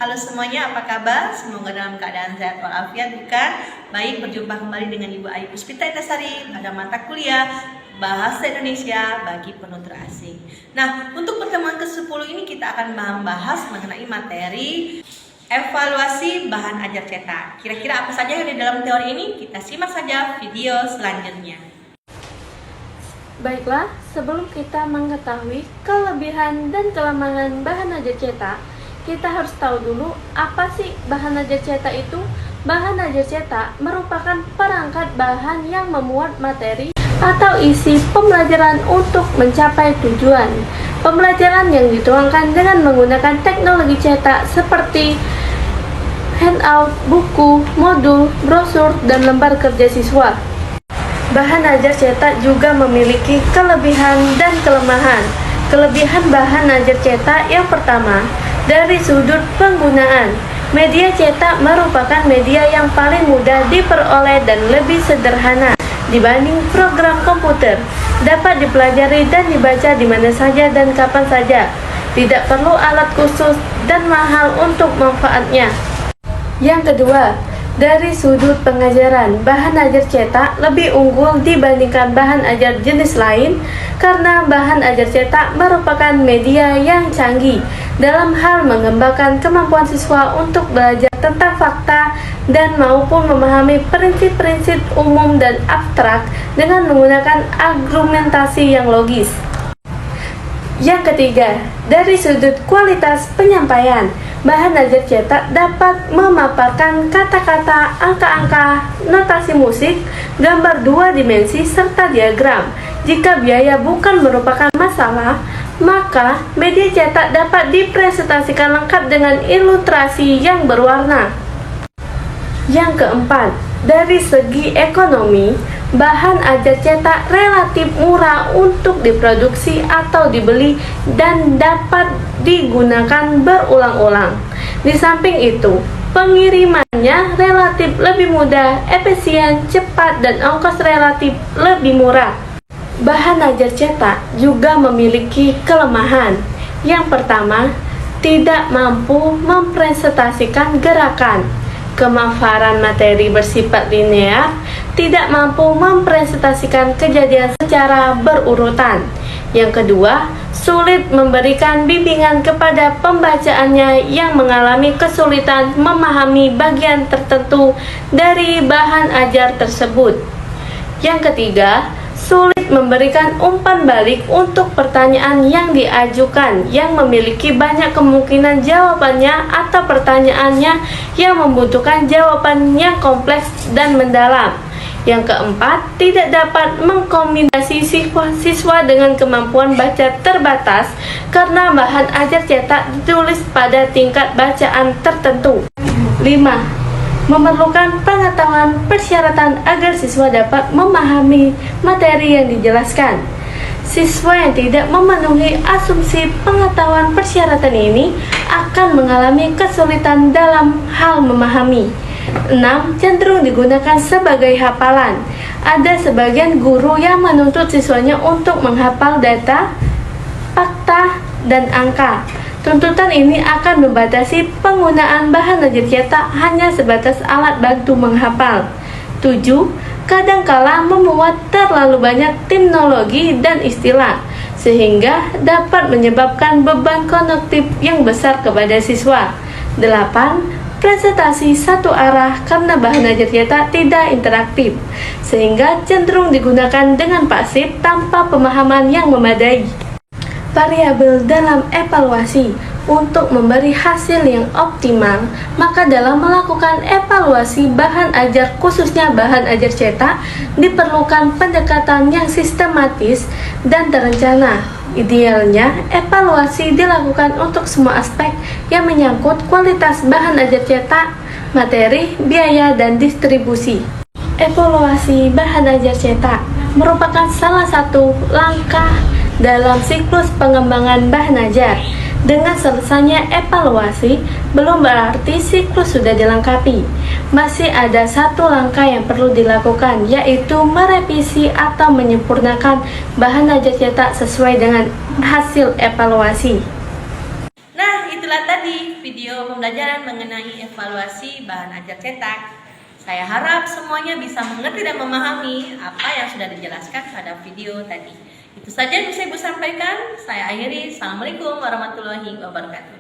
Halo semuanya, apa kabar? Semoga dalam keadaan sehat walafiat, bukan? Baik, berjumpa kembali dengan Ibu Ayu Puspita Indrasari pada mata kuliah Bahasa Indonesia bagi penutur asing. Nah, untuk pertemuan ke-10 ini kita akan membahas mengenai materi evaluasi bahan ajar cetak. Kira-kira apa saja yang ada di dalam teori ini? Kita simak saja video selanjutnya. Baiklah, sebelum kita mengetahui kelebihan dan kelemahan bahan ajar cetak, kita harus tahu dulu apa sih bahan ajar cetak itu. Bahan ajar cetak merupakan perangkat bahan yang memuat materi atau isi pembelajaran untuk mencapai tujuan. Pembelajaran yang dituangkan dengan menggunakan teknologi cetak seperti handout, buku, modul, brosur, dan lembar kerja siswa. Bahan ajar cetak juga memiliki kelebihan dan kelemahan. Kelebihan bahan ajar cetak yang pertama, dari sudut penggunaan, media cetak merupakan media yang paling mudah diperoleh dan lebih sederhana dibanding program komputer. Dapat dipelajari dan dibaca di mana saja dan kapan saja. Tidak perlu alat khusus dan mahal untuk manfaatnya. Yang kedua, dari sudut pengajaran, bahan ajar cetak lebih unggul dibandingkan bahan ajar jenis lain karena bahan ajar cetak merupakan media yang canggih dalam hal mengembangkan kemampuan siswa untuk belajar tentang fakta dan maupun memahami prinsip-prinsip umum dan abstrak dengan menggunakan argumentasi yang logis. Yang ketiga, dari sudut kualitas penyampaian, bahan ajar cetak dapat memaparkan kata-kata, angka-angka, notasi musik, gambar dua dimensi, serta diagram. Jika biaya bukan merupakan masalah, maka media cetak dapat dipresentasikan lengkap dengan ilustrasi yang berwarna. Yang keempat, dari segi ekonomi, bahan ajar cetak relatif murah untuk diproduksi atau dibeli dan dapat digunakan berulang-ulang. Di samping itu, pengirimannya relatif lebih mudah, efisien, cepat, dan ongkos relatif lebih murah. Bahan ajar cetak juga memiliki kelemahan. Yang pertama, tidak mampu mempresentasikan gerakan. Kemaparan materi bersifat linear, tidak mampu mempresentasikan kejadian secara berurutan. Yang kedua, sulit memberikan bimbingan kepada pembacaannya yang mengalami kesulitan memahami bagian tertentu dari bahan ajar tersebut. Yang ketiga, sulit memberikan umpan balik untuk pertanyaan yang diajukan yang memiliki banyak kemungkinan jawabannya atau pertanyaannya yang membutuhkan jawaban yang kompleks dan mendalam. Yang keempat, tidak dapat mengkombinasi siswa dengan kemampuan baca terbatas karena bahan ajar cetak ditulis pada tingkat bacaan tertentu. 5. Memerlukan pengetahuan persyaratan agar siswa dapat memahami materi yang dijelaskan. Siswa yang tidak memenuhi asumsi pengetahuan persyaratan ini akan mengalami kesulitan dalam hal memahami. 6. Cenderung digunakan sebagai hafalan. Ada sebagian guru yang menuntut siswanya untuk menghafal data, fakta, dan angka. Tuntutan ini akan membatasi penggunaan bahan ajar cetak hanya sebatas alat bantu menghafal. 7. Kadangkala memuat terlalu banyak terminologi dan istilah, sehingga dapat menyebabkan beban kognitif yang besar kepada siswa. 8. Presentasi satu arah karena bahan ajar cetak tidak interaktif, sehingga cenderung digunakan dengan pasif tanpa pemahaman yang memadai. Variabel dalam evaluasi. Untuk memberi hasil yang optimal, maka dalam melakukan evaluasi bahan ajar khususnya bahan ajar cetak diperlukan pendekatan yang sistematis dan terencana. Idealnya, evaluasi dilakukan untuk semua aspek yang menyangkut kualitas bahan ajar cetak, materi, biaya, dan distribusi. Evaluasi bahan ajar cetak merupakan salah satu langkah dalam siklus pengembangan bahan ajar. Dengan selesainya evaluasi, belum berarti siklus sudah dilengkapi. Masih ada satu langkah yang perlu dilakukan, yaitu merevisi atau menyempurnakan bahan ajar cetak sesuai dengan hasil evaluasi. Nah, itulah tadi tadi video pembelajaran mengenai evaluasi bahan ajar cetak. Saya harap semuanya bisa mengerti dan memahami apa yang sudah dijelaskan pada video tadi. Itu saja yang bisa Ibu sampaikan. Saya akhiri. Assalamualaikum warahmatullahi wabarakatuh.